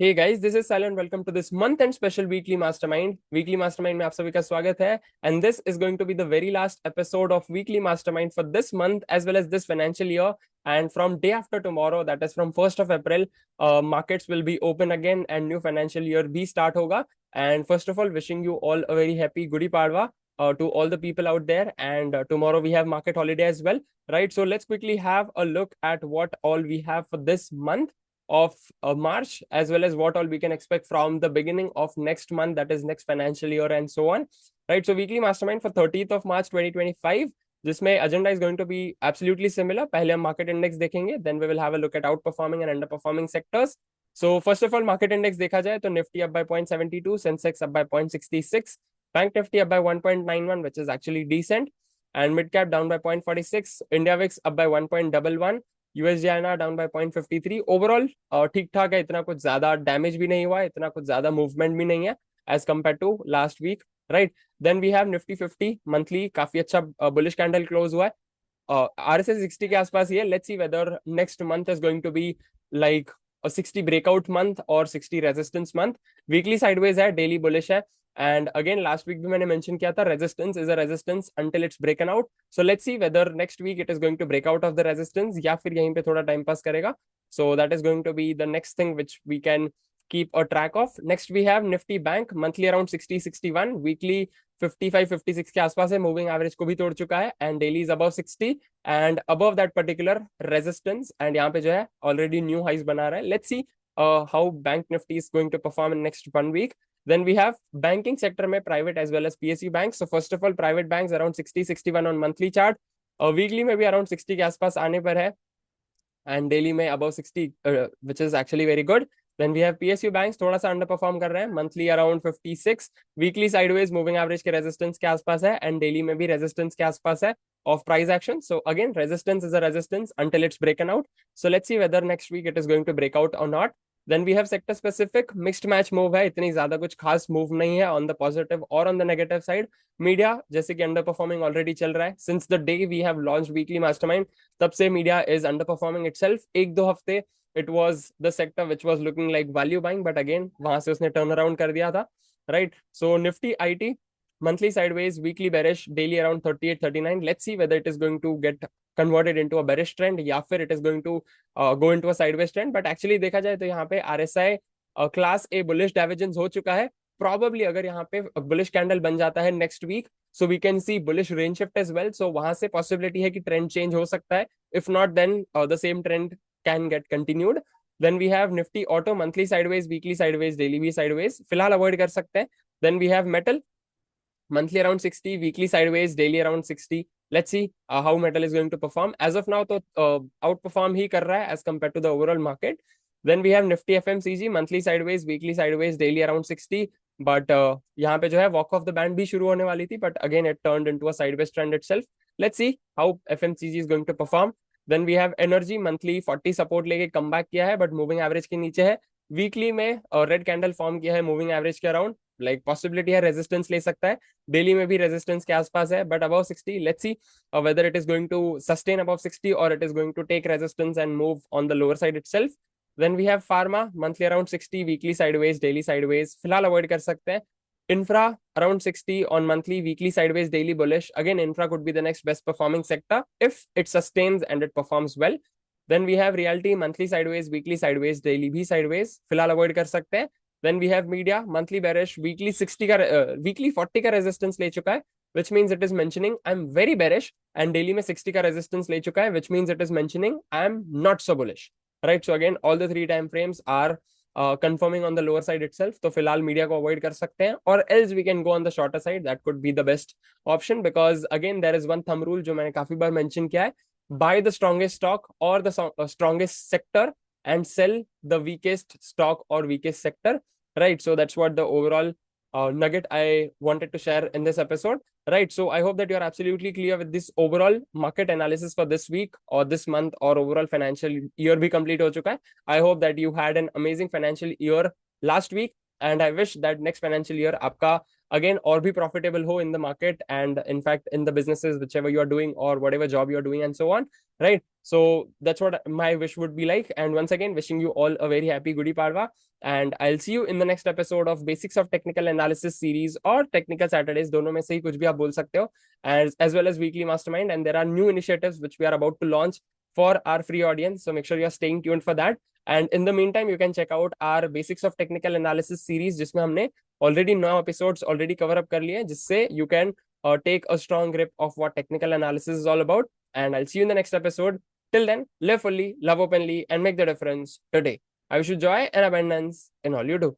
Hey guys, this is Sahil and welcome to this month and special weekly mastermind. Weekly mastermind में आप सभी का स्वागत है and this is going to be the very last episode of weekly mastermind for this month as well as this financial year. And from day after tomorrow, that is from 1st of April, markets will be open again and new financial year भी start होगा. And first of all, wishing you all a very happy Gudi Padwa to all the people out there. And tomorrow we have market holiday as well, right? So let's quickly have a look at what all we have for this month of March, as well as what all we can expect from the beginning of next month, that is next financial year, and so on. Right. So weekly mastermind for 30th of March 2025, जिसमें agenda is going to be absolutely similar. पहले हम market index देखेंगे, then we will have a look at outperforming and underperforming sectors. So first of all, market index देखा जाए तो Nifty up by 0.72, Sensex up by 0.66, Bank Nifty up by 1.91, which is actually decent, and mid cap down by 0.46, India VIX up by 1.11, USD INR down by 0.53. Overall ठीक ठाक है, इतना कुछ ज्यादा damage भी नहीं हुआ, इतना कुछ ज्यादा मूवमेंट भी नहीं है as compare to last week, right. Then we have Nifty 50 monthly, काफी अच्छा बुलिश कैंडल क्लोज हुआ है. RSI 60 के आसपास ही है. Let's see whether next month is going to be like 60 breakout month और 60 रेजिस्टेंस मंथ. वीकली साइडवेज है, डेली बुलिश है. एंड अगेन लास्ट वीक भी मैंने मेंशन किया था, resistance is a resistance until it's broken out. So let's see whether next week it is going to break out of the resistance या फिर यहीं पे थोड़ा टाइम पास करेगा. So that is going to be the next thing which we can keep a track of. Next we have Nifty Bank, monthly around 60-61, weekly 55-56 के आसपास है, moving average को भी तोड़ चुका है, and daily is above 60 and above that particular resistance, and यहाँ पे जो है ऑलरेडी न्यू हाइस बना रहा है. Let's see how bank Nifty is going to perform in next 1 week. Then we have banking sector में private as well as PSU banks. So first of all, private banks around 60-61 on monthly chart, weekly में भी around 60 के आसपास आने पर है, and daily में above 60, which is actually very good. Then we have PSU banks, थोड़ा सा underperform कर रहे हैं, monthly around 56, weekly sideways, moving average के resistance के आसपास है, and daily में भी resistance के आसपास है of price action. So again, resistance is a resistance until it's broken out. So let's see whether next week it is going to break out or not. Then we have sector specific mixed match move है, इतनी ज्यादा कुछ खास move नहीं है on the positive और on the negative side. Media जैसे कि अंडर परफॉर्मिंग ऑलरेडी चल रहा है since the day we have launch weekly mastermind, तब से media is under performing itself. एक दो हफ्ते it was the sector which was looking like value buying, but again वहां से उसने टर्न अराउंड कर दिया था, right. So Nifty IT monthly sideways, weekly bearish, daily around 38-39. Let's see whether it is going to get converted into a bearish trend या फिर it is going to go into a sideways trend. But actually देखा जाए तो यहाँ पे RSI class ए bullish divergence हो चुका है. प्रॉबेबली अगर यहाँ पे बुलिश कैंडल बन जाता है next week, so we can see bullish range shift as well. So वहां से पॉसिबिलिटी है कि ट्रेंड चेंज हो सकता है. If not then the same trend can get continued. Then we have Nifty auto, monthly sideways, weekly sideways, daily भी sideways, फिलहाल avoid कर सकते हैं. Then we have metal, monthly around 60, weekly sideways, daily around 60. Let's see how metal is going to perform. As of now, तो outperform ही कर रहा है as compared to the overall market. Then we have Nifty FMCG, monthly sideways, weekly sideways, daily around 60. But यहाँ पे जो है walk off the band भी शुरू होने वाली थी, but again it turned into a sideways trend itself. Let's see how FMCG is going to perform. Then we have energy, monthly 40 support लेके comeback किया है, but moving average के नीचे है. वीकली में रेड कैंडल फॉर्म किया है moving average के अराउंड, लाइक पॉसिबिलिटी है रेजिस्टेंस ले सकता है. डेली में भी रेजिस्टेंस के आसपास है, but above 60. Let's see whether it is going to sustain above 60 और it is going to take resistance and move on the lower side itself. Then we have pharma, monthly around 60, weekly sideways, daily sideways, फिलहाल avoid कर सकते हैं. Infra around 60 on monthly, weekly sideways, daily bullish. Again, infra could be the next best performing sector if it sustains and it performs well. Then we have realty, monthly sideways, weekly sideways, daily भी sideways, फिलहाल avoid कर सकते हैं. Then we have media, monthly bearish, weekly 60 का weekly 40 का resistance ले चुका है, which means it is mentioning I'm very bearish, and daily में 60 का resistance ले चुका है, which means it is mentioning I'm not so bullish, right. So again, all the 3 time frames are confirming on the lower side itself. तो फिलहाल media को avoid कर सकते हैं, और else we can go on the shorter side. That could be the best option, because again there is one thumb rule जो मैंने काफी बार मेंशन किया है: buy the strongest stock or the strongest sector and sell the weakest stock or weakest sector, right. So that's what the overall nugget I wanted to share in this episode, right. So I hope that you're absolutely clear with this overall market analysis for this week or this month or overall financial year भी complete हो चुका है. I hope that you had an amazing financial year last week, and I wish that next financial year आपका again और भी profitable हो in the market and in fact in the businesses whichever you are doing or whatever job you are doing and so on, right? So that's what my wish would be like. And once again, wishing you all a very happy Gudi Padwa, and I'll see you in the next episode of Basics of Technical Analysis series or Technical Saturdays, दोनों में से ही कुछ भी आप बोल सकते हो, as well as Weekly Mastermind. And there are new initiatives which we are about to launch for our free audience, so make sure you are staying tuned for that. And in the meantime, you can check out our Basics of Technical Analysis series, जिसमें हमने already 9 episodes already cover up कर लिए, जिससे you can take a strong grip of what technical analysis is all about. And I'll see you in the next episode. Till then, live fully, love openly, and make the difference today. I wish you joy and abundance in all you do.